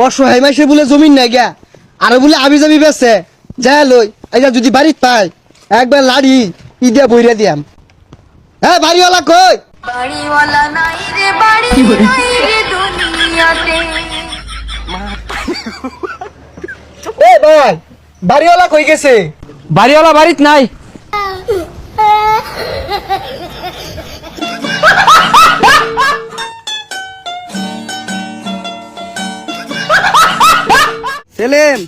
অসহায় মাসে বলে জমিন নাই গা আর বলে আবি যাবি বেছে যা লই আইজা যদি বাড়িত পাই একবার লাড়ি ইদিয়া বইরা দিয়াম। হ্যাঁ বাড়িওয়ালা কই? বাড়িওয়ালা নাই রে বাড়ি নাই রে দুনিয়াতে। এ ভাই বাড়িওয়ালা কই গেছে? বাড়িওয়ালা বাড়িত নাই। সেলিম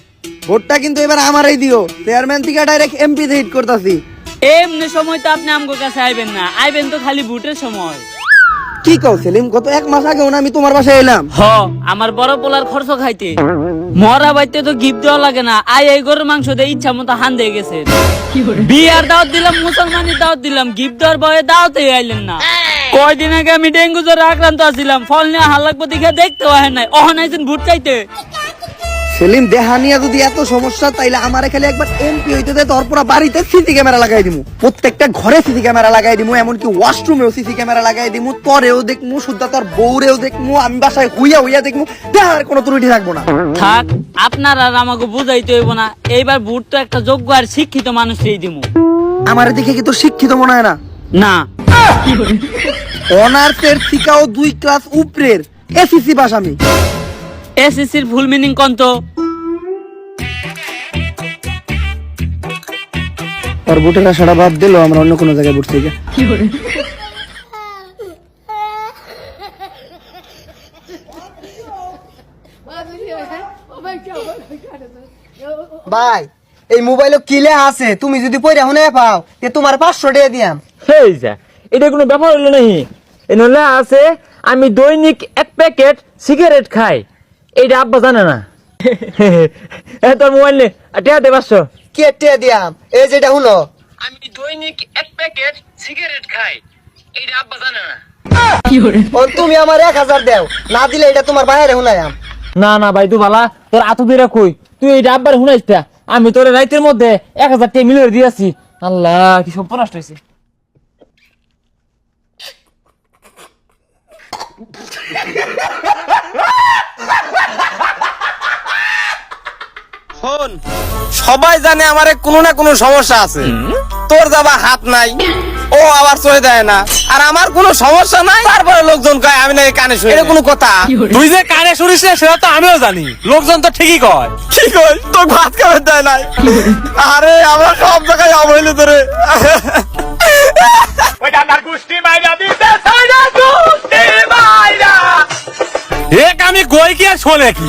ভোটটা কিন্তু এবার আমারই দিও, চেয়ারম্যান থেকে ডাইরেক্ট এমপি তে হিট করতাছি। এমনি সময় তো আপনি আমগো কাছে আইবেন না, আইবেন তো খালি ভোটের সময়। কি কও সেলিম, গত এক মাস আগেও না আমি তোমার বাসায় এলাম। হ আমার বড় পোলার খরচ খাইতে মরা বাইতে তো গিফট দেওয়া লাগে না, এই গরুর মাংস দিয়ে ইচ্ছা মতো হান দিয়ে গেছে। বিয়ার দাওয়াত দিলাম, মুসলমানের দাওয়াত দিলাম, গিফট দেওয়ার ভয়ে দাওয়াতে আইলেন না। কয়দিন আগে আমি ডেঙ্গু জ্বরে আক্রান্ত আছিলাম, ফল নিয়ে হাল লাগবো দেখে দেখতেও হয় নাই, অহন আইছেন ভোট চাইতে। সেলিম দেহা নিয়ে যদি এত সমস্যা তাইলে আমারে খালি একবার এমপি হইতে দে, তোর পুরো বাড়িতে সিসি ক্যামেরা লাগাই দিমু, প্রত্যেকটা ঘরে সিসি ক্যামেরা লাগাই দিমু, এমনকি ওয়াশরুমেও সিসি ক্যামেরা লাগাই দিমু, তোরেও দেখমু, শুদ্ধা তোর বউরেও দেখমু, আমি বাসায় হুইয়া হুইয়া দেখমু, দেহার কোনো ত্রুটি থাকবো না। থাক আপনার আর আমাকে বুঝাইতে হইব না, এইবার ভোট তো একটা যোগ্য আর শিক্ষিত মানুষই দিমু। আমারে দেখে কি তোর শিক্ষিত মনে হয় না? না অনার্সের থিকাও 2 ক্লাস উপরের এসিসি পাস আমি। এসএসসির ফুল মিনিং কোন তো? আর ভোটের আশাটা বাদ দিল, আমরা অন্য কোনো জায়গায় ভোট চাই। ভাই এই মোবাইলে কিলে আছে, তুমি যদি পয়রা হুনে পাও তে তোমার 500 টাকা দিয়াম। এই যা, এটা কোনো ব্যাপার হলো নাকি? এনলে আছে আমি দৈনিক 1 প্যাকেট সিগারেট খাই, এইটা আব্বা জানে না। তোর মোবাইল নে, টিয়া দে 500। কি টাকা দিয়াম? এই যেটা হুনো, আমি দৈনিক 1 প্যাকেট সিগারেট খাই, এইটা আব্বা জানে না। ও তুমি আমার 1000 দাও, না দিলে এটা তোমার বাইরে হুনায়াম। না না ভাই তুই ভালা, তোর আতু দিয়ে কই তুই এইটা আব্বার শুনাইস তা, আমি তোর রাইতের মধ্যে 1000 টাকা মিলিয়ে দিয়েছি। আল্লাহ কি সব নষ্ট হয়েছে। শোন, সবাই জানে আমারে কোনো না কোনো সমস্যা আছে, তোর যাবা হাত নাই, ও আবার চলে দেয় না, আর আমার কোনো সমস্যা নাই, তারপরে লোকজন কয় আমি নাকি কানে শুনি। এটা কোনো কথা? তুই যে কানে শুনিস না সেটা তো আমিও জানি, লোকজন তো ঠিকই কয়। কি কই তোর ভাত খাবার দেয় নাই? আরে আমরা সব জায়গায় অবহেলিত তোরে। ওই ডান্ডার গুষ্টি মাইরা দিতে সাইরা গুষ্টি মাইরা এক আমি কই কি আর শোনে কি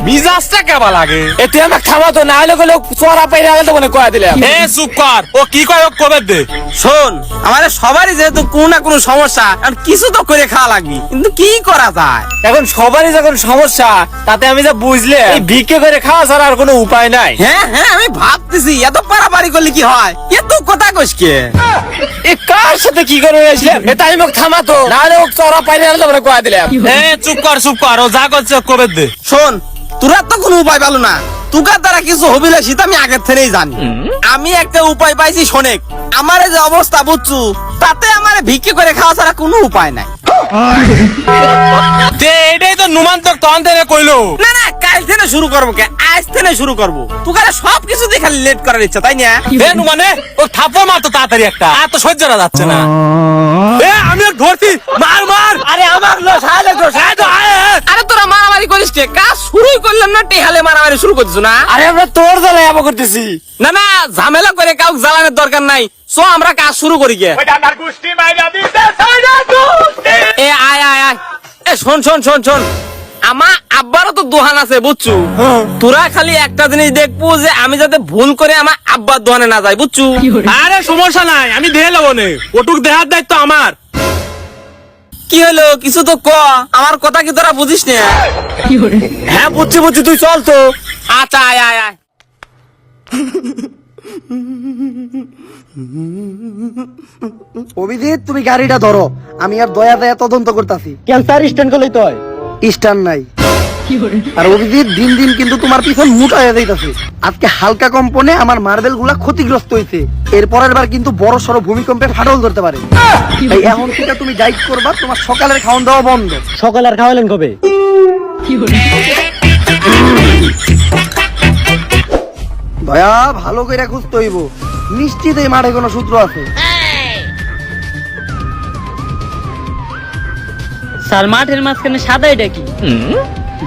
মিজাজটা কেমন লাগে? এতে আমাকে খাওয়া তো না হলে লোক চড়া পাইরা গেল তো মনে কয়া দিলাম। এ চুপ কর, ও কি কয় ও কবে দে। শোন, আমাদের সবারই যেহেতু কোনো না কোনো সমস্যা, এখন কিছু তো করে খাওয়া লাগবে, কিন্তু কি করা যায়? এখন সবারই যখন সমস্যা, তাতে আমি যা বুঝলে এই ভিক্ষে করে খাওয়া ছাড়া আর কোনো উপায় নাই। হ্যাঁ হ্যাঁ আমি ভাবতেছি এত পারাপারি করলে কি হয়, এত কথা কইস কে? এ কার সাথে কি করে হয়েছিলাম? এটা আমি মোক থামাতো, না হলে ও চড়া পাইলে গেল তো মনে কয়া দিলাম। এ চুপ কর, ও যা করছে ও কবে দে। শোন, তোরা তো কোনো উপায় পেলো না, তুকার দ্বারা কিছু হবি না সেটা আমি আগের থেকেই জানি। আমি একটা উপায় পাইছি, শোনেক, আমার যে অবস্থা বুঝছু, তাতে আমার ভিক্ষে করে খাওয়া ছাড়া কোনো উপায় নাই। দে এটাই তো নুমান্তক তখন থেকে কইলো। না না, কাল থেকে শুরু করবো কে, আজ থেকে শুরু করবো। তুকারে সব কিছু দিয়ে খালি লেট করার ইচ্ছা, তাই না? দে নুমানে, ও থাপড় মার তো তাড়াতাড়ি একটা, আর তো সহ্য করা যাচ্ছে না। এ আমি ওকে ধরছি, মার মার। আরে আমার আরে তোরা মারামারি করিস কে? কাজ শুরুই করলাম না, টেহালে মারামারি শুরু করছিস না? আরে আমরা তোর জ্বালায় আবার করতেছি। না না, ঝামেলা করে কাউকে জ্বালানোর দরকার নাই, সো আমরা কাজ শুরু করি গে। ওই ডান্ডার গুষ্টি মাইরা দিতে সাইরা গুষ্টি। এ আয় আয় আয়, এ শোন শোন শোন শোন, আমার আব্বারও তো দোহান আছে বুঝছু, তোরা খালি একটা জিনিস দেখবো যে আমি যাতে ভুল করে আমার আব্বার দোহানে না যাই, বুঝছু? আরে সমস্যা নাই, আমি দিয়ে নেবো নে, ওটুক দেহার দায়িত্ব আমার। কি হলো, কিছু তো ক, আমার কথা কি তোরা বুঝিস না? হ্যাঁ বুঝছি বুঝছি, তুই চল তো। আচ্ছা আয় আয় আয়। অভিজিৎ তুমি গাড়িটা ধরো, আমি আর দয়া দয়া তদন্ত করতেছি। ক্যান্সার স্ট্যান্ড করলেই তো হয়। স্টান নাই। আর অভিজিৎ দিন দিন কিন্তু তোমার পিছন মোটা হয়ে যাইতাছে। আজকে হালকা কম্পনে আমার মার্বেল গুলা ক্ষতিগ্রস্ত হয়েছে, এরপরের বার কিন্তু বড় সড়ো ভূমিকম্পে ফাটল ধরতে পারে। তাই এখন থেকে তুমি দায়িত্ব করবা, তোমার সকালের খাওয়ান দাওয়া বন্ধ। সকালে আর খাওয়ালেন কবে? দয়া ভালো করে খুঁজতে হইব, নিশ্চিত এই মাঠে কোনো সূত্র আছে। স্যার মাঠের মাঝখানে সাদা এটা কি?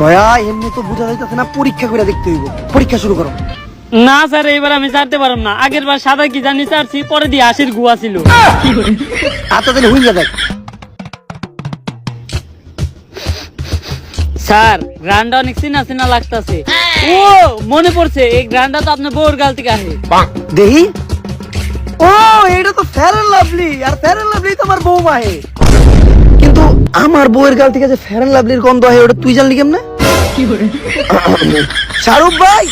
দয়া এমনি তো বোঝা যাইতেছে না, পরীক্ষা করে দেখতে হইব। পরীক্ষা শুরু করো। না স্যার এইবার আমি ছাড়তে পারলাম না, আগের বার সাদা কি জানি ছাড়ছি, পরে দিয়ে হাসির গুয়া ছিল। আচ্ছা তাহলে হইয়া দেখ। স্যার গ্রান্ডা অনেক চিনা চিনা লাগতাছে। ও মনে পড়ছে, এই গ্রান্ডা তো আপনার বউর গাল থেকে আসে। দেখি, ও এটা তো ফেয়ার এন্ড লাভলি, আর ফেয়ার এন্ড লাভলি তো আমার বৌমা হে। কিন্তু আমার বউয়ের গাল থেকে যে ফেয়ার এন্ড লাভলির গন্ধ হয়, ওটা তুই জানলি কেমনে? শাহরুখ ভাই,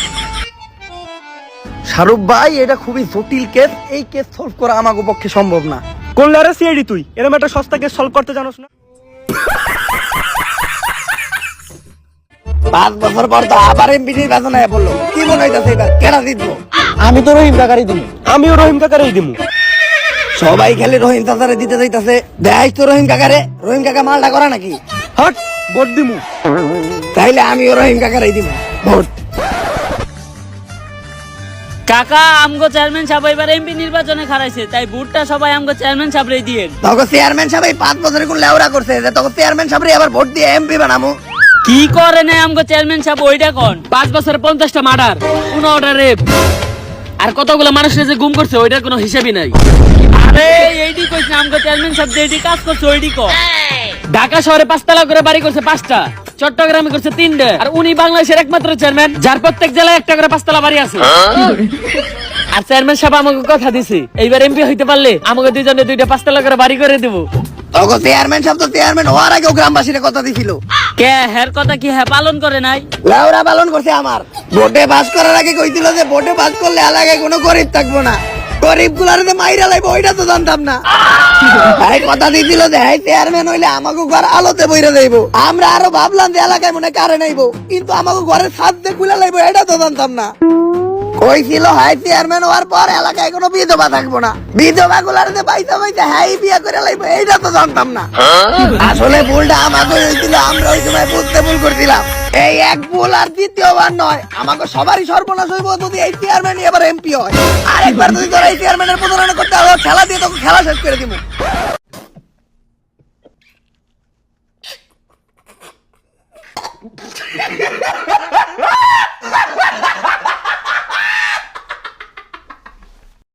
শাহরুখ ভাই, এটা খুবই জটিল কেস, এই কেস সলভ করা আমাকে পক্ষে সম্ভব না। করলে আরে সিআইডি তুই এরকম একটা সস্তা কেস সলভ করতে জানোস না? 5 বছর পর তো আবার এমপি নির্বাচন হয়ে পড়লো, কি মনে হইতাছে এবার কেডা জিতবো? আমি তো রহিম কাকারই দিমু। আমিও রহিম কাকারই দিমু। সবাই খালি রহিম চাচারে দিতে যাইতাছে, দেখাইস তো রহিম কাকারে। রহিম কাকা মালটা করা নাকি? হট, ভোট দিমু। তাইলে আমিও রহিম কাকারই দিব ভোট। কাকা আমগো চেয়ারম্যান সাহেব এবার এমপি নির্বাচনে খারাইছে, তাই ভোটটা সবাই আমগো চেয়ারম্যান সাহেবরেই দিয়েন। তখন চেয়ারম্যান সাহেব 5 বছরে কোন লেওরা করছে যে তখন চেয়ারম্যান সাহেবরে আবার ভোট দিয়ে এমপি বানামু? কি করে না আমগো চেয়ারম্যান সাহেব ওইটা কোন? 5 বছরে 50টা মার্ডার, 15টা রেপ, আর কতগুলো মানুষের যে গুম করছে ওইটার কোনো হিসাবই নাই। আরে এইডি কইছে আমগো চেয়ারম্যান সাহেব যে এইডি কাজ করছে ওইডি কো। ঢাকা শহরে 5 তলা করে বাড়ি করছে 5টা, চট্টগ্রামে করছে 3টা, আর উনি বাংলাদেশের একমাত্র চেয়ারম্যান যার প্রত্যেক জেলায় একটা করে 5 তলা বাড়ি আছে। আর চেয়ারম্যান সাহেব আমাকে কথা দিছে, এইবার এমপি হইতে পারলে আমাকে দুইজনে 2টা 5 তলা করে বাড়ি করে দেব। তখন চেয়ারম্যান সাহেব তো চেয়ারম্যান হওয়ার আগেও গ্রামবাসীরা কথা দিছিল। কে হের কথা কি হ্যাঁ পালন করে নাই? লেওরা পালন করছে আমার। ভোটে পাস করার আগে কইছিল যে ভোটে পাস করলে এলাকায় কোনো গরিব থাকবো না, গরিব গুলার যে মাইরা লাইবো ওইটা তো জানতাম না। আরে কথা দিছিল যে হ্যাঁ চেয়ারম্যান হইলে আমাকে ঘর আলোতে বইরা যাইবো। আমরা আরো ভাবলাম যে এলাকায় মনে কারেন্ট আইবো, কিন্তু আমাকে ঘরের ছাদ দিয়ে খুলে লাইবো এটা তো জানতাম না। কইছিল হাই চেয়ারম্যান হওয়ার পর এলাকায় কোনো বিধবা থাকবো না, বিধবা গুলার যে পাইতে পাইতে হাই বিয়া করে লাইবো এইটা তো জানতাম না। আসলে ভুলটা আমাকে হয়েছিল, আমরা ওই সময় বুঝতে ভুল করছিলাম। এই এক ভুল আর দ্বিতীয়বার নয়, আমাকে সবারই সর্বনাশ হইব যদি এই চেয়ারম্যানই এবার এমপি হয়। আরেকবার যদি তোরা এই চেয়ারম্যানের প্রতারণা করতে হবে, খেলা দিয়ে তোকে খেলা শেষ করে দিব।